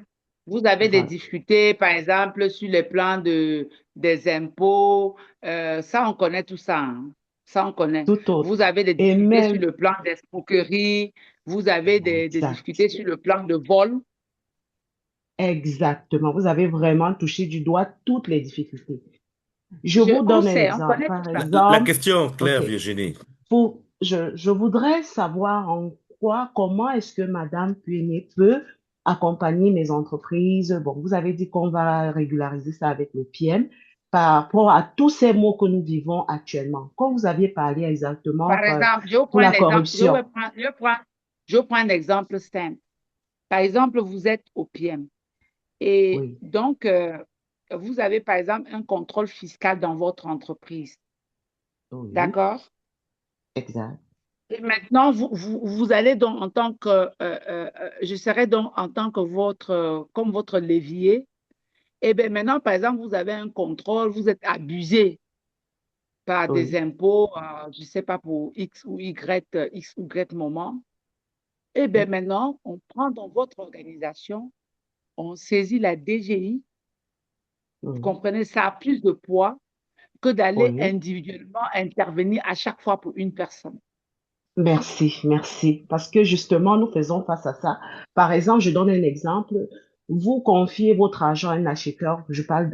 Vous avez des voilà, difficultés, par exemple, sur le plan des impôts. Ça, on connaît tout ça, hein. Ça, on connaît. tout Vous autre. avez des Et difficultés sur même, le plan des escroqueries. Vous avez des exact, difficultés sur le plan de vol. exactement. Vous avez vraiment touché du doigt toutes les difficultés. Je vous On donne un sait, on exemple. connaît tout Par ça. La exemple, question, Claire OK, Virginie. je voudrais savoir comment est-ce que Madame Puigné peut accompagner mes entreprises. Bon, vous avez dit qu'on va régulariser ça avec le PM par rapport à tous ces maux que nous vivons actuellement. Quand vous aviez parlé exactement Par exemple, je vous pour prends un la exemple. corruption. Je prends un exemple simple. Par exemple, vous êtes au PM. Et Oui, donc, vous avez par exemple un contrôle fiscal dans votre entreprise. oui, D'accord? exact. Et maintenant, vous allez donc en tant que, je serai donc en tant que comme votre levier. Et bien maintenant, par exemple, vous avez un contrôle, vous êtes abusé par des Oui, impôts, je ne sais pas, pour X ou Y moment. Et bien oui, maintenant, on prend dans votre organisation, on saisit la DGI. Vous oui, comprenez, ça a plus de poids que d'aller oui. individuellement intervenir à chaque fois pour une personne. Merci, merci. Parce que justement, nous faisons face à ça. Par exemple, je donne un exemple. Vous confiez votre argent à un acheteur, je parle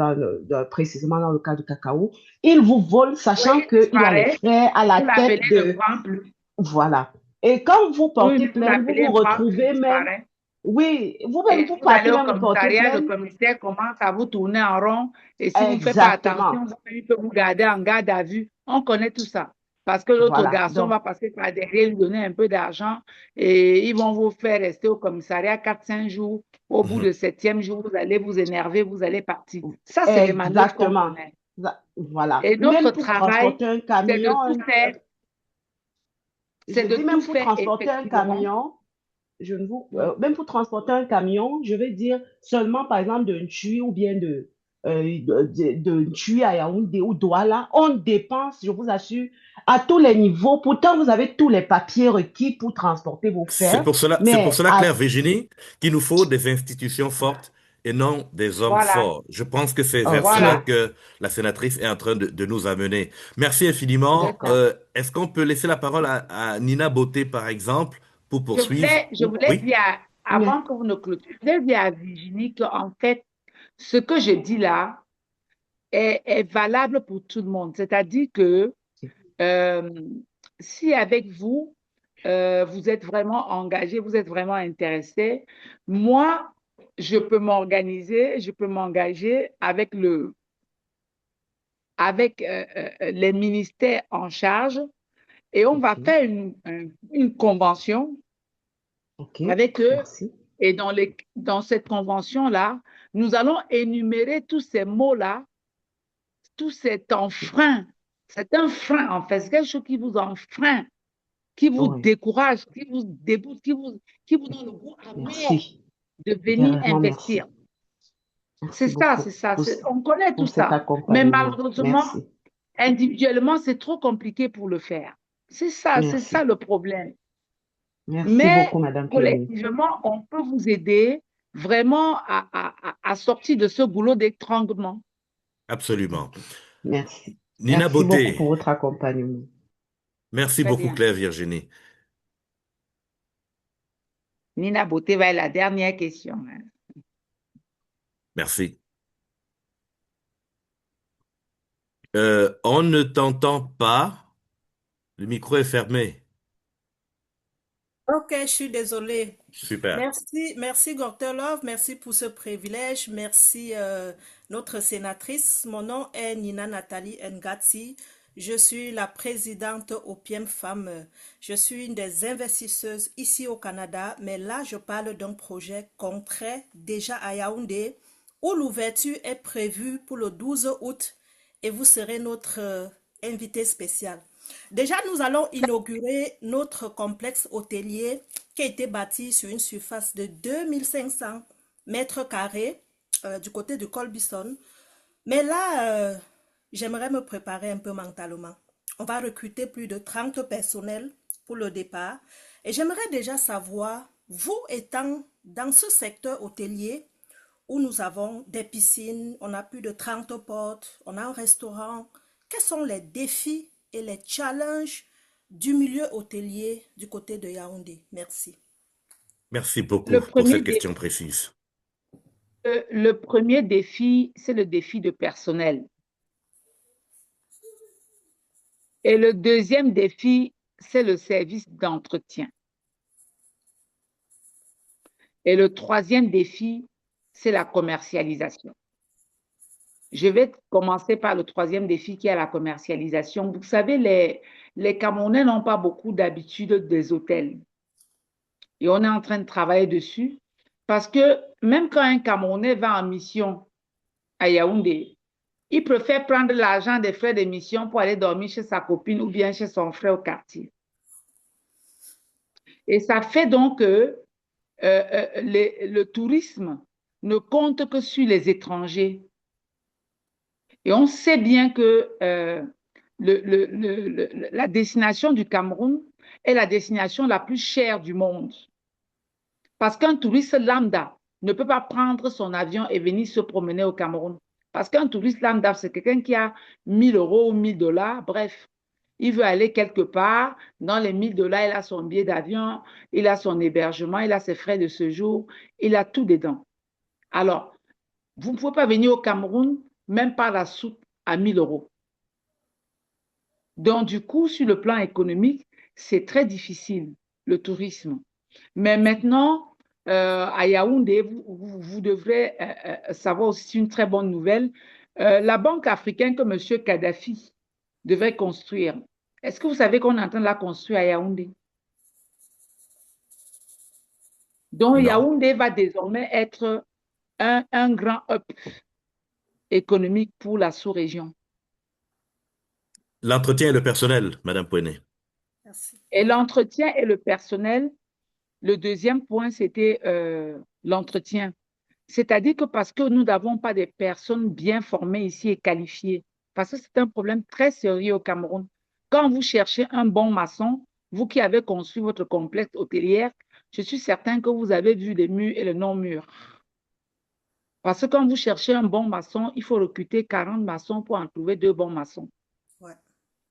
précisément dans le cas du cacao. Il vous vole, Oui, sachant il qu'il a les disparaît, frais à la vous l'appelez, tête ne de... prend plus. Voilà. Et quand vous Oui, portez mais vous plainte, vous l'appelez, vous ne prend plus, il retrouvez même... disparaît. Oui, vous-même, Et vous vous allez partez au même porter commissariat, le plainte. commissaire commence à vous tourner en rond. Et si vous ne faites pas Exactement. attention, il peut vous garder en garde à vue. On connaît tout ça. Parce que l'autre Voilà. garçon Donc, va passer par derrière, lui donner un peu d'argent et ils vont vous faire rester au commissariat 4 5 jours. Au bout Mhm. du septième jour, vous allez vous énerver, vous allez partir. Ça, c'est les manœuvres qu'on exactement. connaît. Voilà. Et notre Même pour travail, transporter un c'est de camion, tout faire, c'est je de dis tout même pour faire transporter un effectivement. camion, même pour transporter un camion, je vais dire seulement par exemple de Ntui ou bien de Ntui à Yaoundé ou Douala, on dépense, je vous assure, à tous les niveaux. Pourtant, vous avez tous les papiers requis pour transporter vos fers, C'est pour mais cela, Claire Virginie, qu'il nous faut des institutions fortes et non des hommes Voilà, forts. Je pense que c'est vers cela voilà. ok, que la sénatrice est en train de nous amener. Merci infiniment. D'accord. Est-ce qu'on peut laisser la parole à Nina Beauté, par exemple, pour poursuivre? Je voulais Oui, dire, mais avant que vous ne clôturiez, je voulais dire à Virginie qu'en fait, ce que je dis là est valable pour tout le monde. C'est-à-dire que euh, si avec vous, vous êtes vraiment engagé, vous êtes vraiment intéressé, moi, je peux m'engager avec les ministères en charge et on va ok, faire une convention ok, avec eux. merci. Et dans cette convention-là, nous allons énumérer tous ces mots-là, tout cet enfreint. C'est un frein, en fait. C'est quelque chose qui vous enfreint, qui vous Oui, décourage, qui vous déboute, qui vous donne le goût amer merci. de venir Vraiment investir. merci. Merci beaucoup C'est ça. pour, On connaît tout pour cet ça. Mais accompagnement. malheureusement, Merci. individuellement, c'est trop compliqué pour le faire. C'est ça Merci. le problème. Merci Mais beaucoup, Madame Plémy. collectivement, on peut vous aider vraiment à sortir de ce boulot d'étranglement. absolument. Merci. Nina Merci beaucoup Beauté, pour votre accompagnement. merci Très beaucoup, bien. Claire Virginie. Nina Beauté va être la dernière question. Hein. Merci. On ne t'entend pas. Le micro est fermé. Ok, je suis désolée. Super. Merci Gortelov, merci pour ce privilège, merci notre sénatrice. Mon nom est Nina Nathalie Ngati, je suis la présidente Opium Femmes. Je suis une des investisseuses ici au Canada, mais là je parle d'un projet concret déjà à Yaoundé où l'ouverture est prévue pour le 12 août et vous serez notre invité spécial. Déjà, nous allons inaugurer notre complexe hôtelier qui a été bâti sur une surface de 2500 mètres carrés du côté de Colbison. Mais là, j'aimerais me préparer un peu mentalement. On va recruter plus de 30 personnels pour le départ. Et j'aimerais déjà savoir, vous étant dans ce secteur hôtelier où nous avons des piscines, on a plus de 30 portes, on a un restaurant, quels sont les défis et les challenges du milieu hôtelier du côté de Yaoundé? Merci. Merci beaucoup Le pour premier cette défi, question précise. le premier défi, c'est le défi de personnel. Et le deuxième défi, c'est le service d'entretien. Et le troisième défi, c'est la commercialisation. Je vais commencer par le troisième défi qui est la commercialisation. Vous savez, les Camerounais n'ont pas beaucoup d'habitude des hôtels. Et on est en train de travailler dessus parce que même quand un Camerounais va en mission à Yaoundé, il préfère prendre l'argent des frais de mission pour aller dormir chez sa copine ou bien chez son frère au quartier. Et ça fait donc que le tourisme ne compte que sur les étrangers. Et on sait bien que la destination du Cameroun est la destination la plus chère du monde. Parce qu'un touriste lambda ne peut pas prendre son avion et venir se promener au Cameroun. Parce qu'un touriste lambda, c'est quelqu'un qui a 1000 euros ou 1000 dollars, bref. Il veut aller quelque part, dans les 1000 dollars, il a son billet d'avion, il a son hébergement, il a ses frais de séjour, il a tout dedans. Alors, vous ne pouvez pas venir au Cameroun, même par la soupe, à 1000 euros. Donc, du coup, sur le plan économique, c'est très difficile, le tourisme. Mais maintenant, à Yaoundé, vous devrez savoir aussi une très bonne nouvelle. La banque africaine que M. Kadhafi devrait construire, est-ce que vous savez qu'on est en train de la construire à Yaoundé? Donc, Non. Yaoundé va désormais être un grand hub économique pour la sous-région. L'entretien et le personnel, Madame Pouenet. Merci. Et l'entretien et le personnel, le deuxième point, c'était l'entretien. C'est-à-dire que parce que nous n'avons pas des personnes bien formées ici et qualifiées, parce que c'est un problème très sérieux au Cameroun. Quand vous cherchez un bon maçon, vous qui avez construit votre complexe hôtelier, je suis certain que vous avez vu les murs et les non-murs. Parce que quand vous cherchez un bon maçon, il faut recruter 40 maçons pour en trouver 2 bons maçons. Ouais.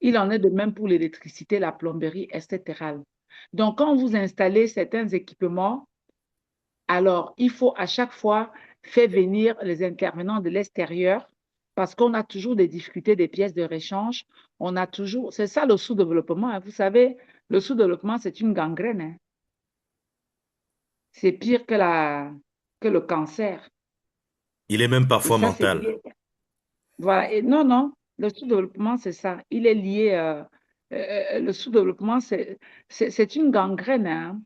Il en est de même pour l'électricité, la plomberie, etc. Donc, quand vous installez certains équipements, alors il faut à chaque fois faire venir les intervenants de l'extérieur parce qu'on a toujours des difficultés des pièces de réchange. On a toujours, c'est ça le sous-développement. Hein. Vous savez, le sous-développement, c'est une gangrène. Hein. C'est pire que le cancer. Il est même Et parfois ça, c'est mental. lié. Voilà. Et non, non, le sous-développement, c'est ça. Il est lié. Le sous-développement, c'est une gangrène. Hein.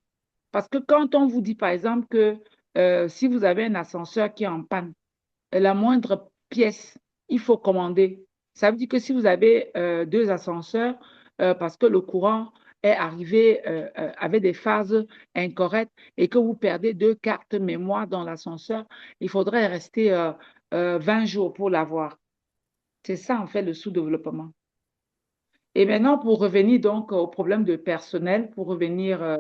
Parce que quand on vous dit, par exemple, que si vous avez un ascenseur qui est en panne, la moindre pièce, il faut commander. Ça veut dire que si vous avez 2 ascenseurs, parce que le courant est arrivé avec des phases incorrectes et que vous perdez 2 cartes mémoire dans l'ascenseur, il faudrait rester 20 jours pour l'avoir. C'est ça, en fait, le sous-développement. Et maintenant, pour revenir donc au problème de personnel, pour revenir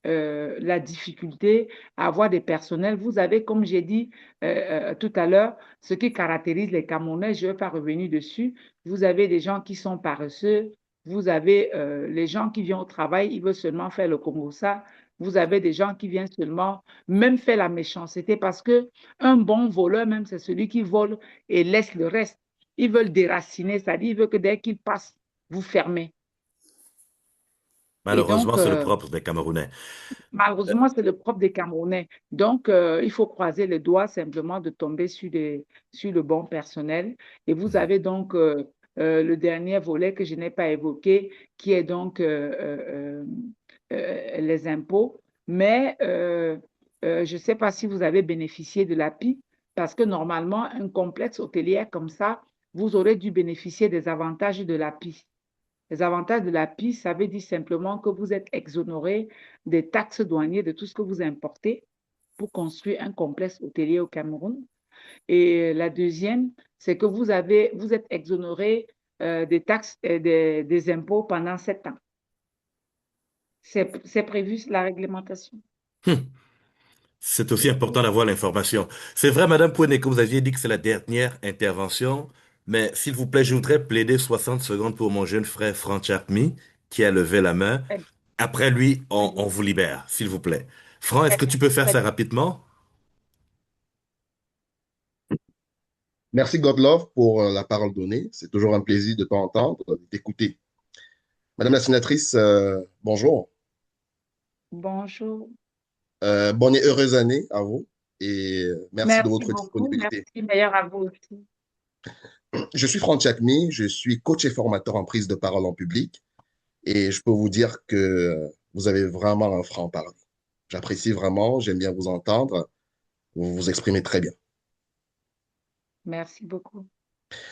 la difficulté à avoir des personnels, vous avez, comme j'ai dit tout à l'heure, ce qui caractérise les Camerounais, je ne vais pas revenir dessus. Vous avez des gens qui sont paresseux, vous avez les gens qui viennent au travail, ils veulent seulement faire le Congo ça. vous avez des gens qui viennent seulement même faire la méchanceté parce que un bon voleur même, c'est celui qui vole et laisse le reste. Ils veulent déraciner, c'est-à-dire ils veulent que dès qu'ils passent, vous fermez. Et Malheureusement, donc, c'est le propre des Camerounais. malheureusement, c'est le propre des Camerounais. Donc, il faut croiser les doigts simplement de tomber sur le bon personnel. Et vous avez donc le dernier volet que je n'ai pas évoqué, qui est donc les impôts. Mais je ne sais pas si vous avez bénéficié de l'API, parce que normalement, un complexe hôtelier comme ça, vous aurez dû bénéficier des avantages de l'API. Les avantages de l'API, ça veut dire simplement que vous êtes exonéré des taxes douanières de tout ce que vous importez pour construire un complexe hôtelier au Cameroun. Et la deuxième, c'est que vous êtes exonéré des taxes et des impôts pendant 7 ans. C'est prévu la réglementation. Hum, C'est aussi important d'avoir l'information. C'est vrai, Madame Pouené, que vous aviez dit que c'est la dernière intervention, mais s'il vous plaît, je voudrais plaider 60 secondes pour mon jeune frère Franck Chapmi, qui a levé la main. Très Après lui, très on bien, vous libère, s'il vous plaît. Franck, est-ce très que bien, tu peux faire très ça bien. rapidement? Merci Godlove pour la parole donnée. C'est toujours un plaisir de t'entendre, de t'écouter. Madame la sénatrice, bonjour. Bonjour. Bonne et heureuse année à vous et merci de Merci votre beaucoup. disponibilité. Merci, meilleur à vous aussi. Je suis Franck Chakmi, je suis coach et formateur en prise de parole en public et je peux vous dire que vous avez vraiment un franc-parler. J'apprécie vraiment, j'aime bien vous entendre, vous vous exprimez très bien. Merci beaucoup.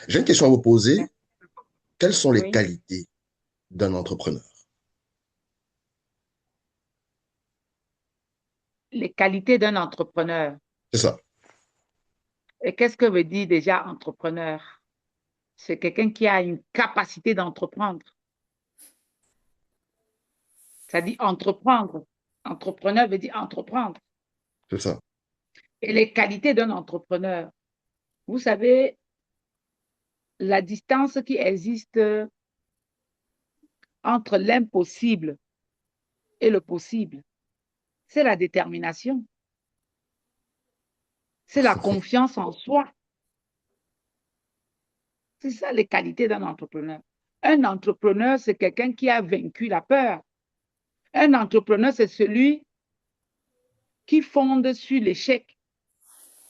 J'ai une question à vous poser. Merci. Quelles sont les Oui. qualités d'un entrepreneur? Les qualités d'un entrepreneur. C'est ça. Et qu'est-ce que veut dire déjà entrepreneur? C'est quelqu'un qui a une capacité d'entreprendre. Ça dit entreprendre. Entrepreneur veut dire entreprendre. C'est ça. Et les qualités d'un entrepreneur. Vous savez, la distance qui existe entre l'impossible et le possible, c'est la détermination, c'est la confiance en soi. C'est ça les qualités d'un entrepreneur. Un entrepreneur, c'est quelqu'un qui a vaincu la peur. Un entrepreneur, c'est celui qui fonde sur l'échec.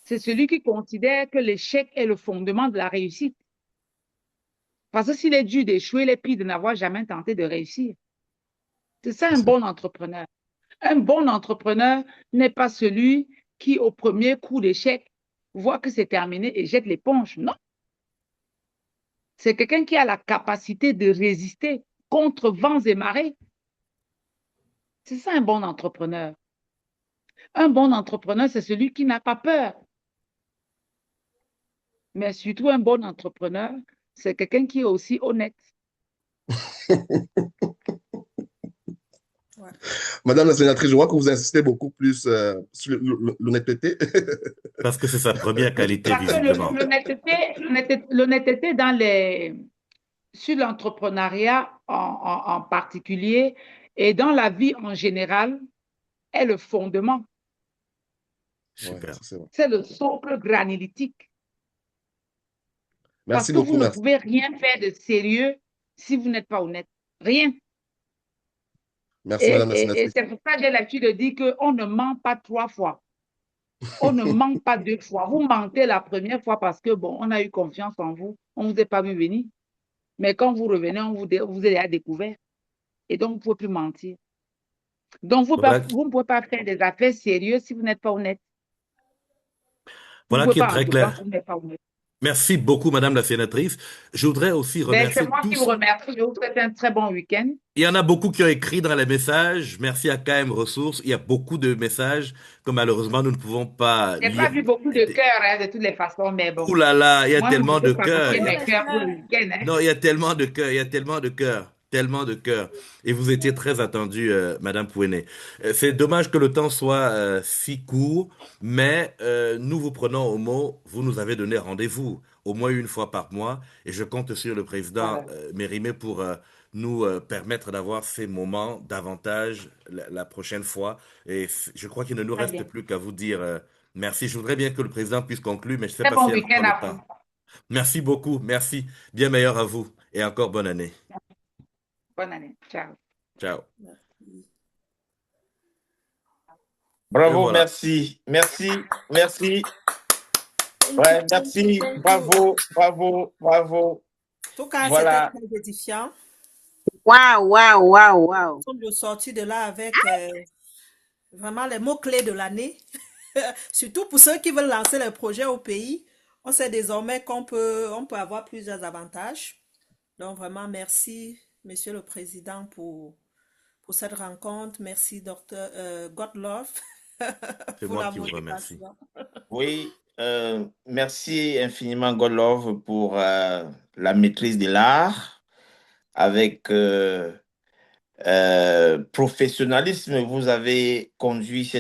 C'est celui qui considère que l'échec est le fondement de la réussite. Parce que s'il est dur d'échouer, il est pire de n'avoir jamais tenté de réussir. C'est ça un bon entrepreneur. Un bon entrepreneur n'est pas celui qui, au premier coup d'échec, voit que c'est terminé et jette l'éponge. Non. C'est quelqu'un qui a la capacité de résister contre vents et marées. C'est ça un bon entrepreneur. Un bon entrepreneur, c'est celui qui n'a pas peur. Mais surtout un bon entrepreneur, c'est quelqu'un qui est aussi honnête. Ouais. Madame la sénatrice, je vois que vous insistez beaucoup plus sur l'honnêteté. Parce que c'est sa première qualité, Parce que visiblement. l'honnêteté sur l'entrepreneuriat en particulier et dans la vie en général est le fondement. Ouais, Super. ça, c'est vrai. C'est le socle granitique. Parce Merci que vous beaucoup, ne merci. pouvez rien faire de sérieux si vous n'êtes pas honnête. Rien. Merci, Madame la Et sénatrice. c'est pour ça que j'ai l'habitude de dire qu'on ne ment pas 3 fois. On ne ment pas 2 fois. Vous mentez la première fois parce que, bon, on a eu confiance en vous. On ne vous a pas vu venir. Mais quand vous revenez, vous avez découvert. Et donc, vous ne pouvez plus mentir. Donc, vous Voilà, ne pouvez pas faire des affaires sérieuses si vous n'êtes pas honnête. Vous ne voilà pouvez qui est pas très entreprendre clair. si vous n'êtes pas honnête. Merci beaucoup, Madame la sénatrice. Je voudrais aussi Ben, c'est remercier moi qui vous tous. remercie. Je vous souhaite un très bon week-end. Il y en a beaucoup qui ont écrit dans les messages. Merci à KM Ressources. Il y a beaucoup de messages que malheureusement nous ne pouvons pas Je n'ai pas lire. vu beaucoup de cœurs hein, de toutes les façons, mais Ouh bon. là là, il y a Moi, je tellement de peux cœurs. fabriquer mes cœurs pour le week-end. Hein. Non, il y a tellement de cœurs, il y a tellement de cœurs, tellement de cœurs. Et vous étiez très attendue, Madame Pouenet. C'est dommage que le temps soit si court, mais nous vous prenons au mot. Vous nous avez donné rendez-vous au moins une fois par mois, et je compte sur le président Voilà. Mérimée pour nous permettre d'avoir ces moments davantage la prochaine fois. Et je crois qu'il ne nous Très reste bien. plus qu'à vous dire merci. Je voudrais bien que le président puisse conclure, mais je ne sais Très pas bon si elle aura week-end le à vous. temps. Merci beaucoup, merci. Bien meilleur à vous et encore bonne année. Bonne année. Ciao. Ciao. Merci. Et Bravo, voilà. merci. Merci, merci. Thank you, Ouais, thank you, merci. thank you. Bravo, bravo, bravo. En tout cas, c'était Voilà. très édifiant. Waouh, waouh, waouh, waouh. Nous sommes sortis de là avec vraiment les mots-clés de l'année. Surtout pour ceux qui veulent lancer les projets au pays. On sait désormais on peut avoir plusieurs avantages. Donc vraiment, merci, Monsieur le Président, pour cette rencontre. Merci, Docteur Godlove, C'est pour moi la qui vous remercie. motivation. Oui, merci infiniment, Godlove, pour la maîtrise de l'art. Avec professionnalisme, vous avez conduit cette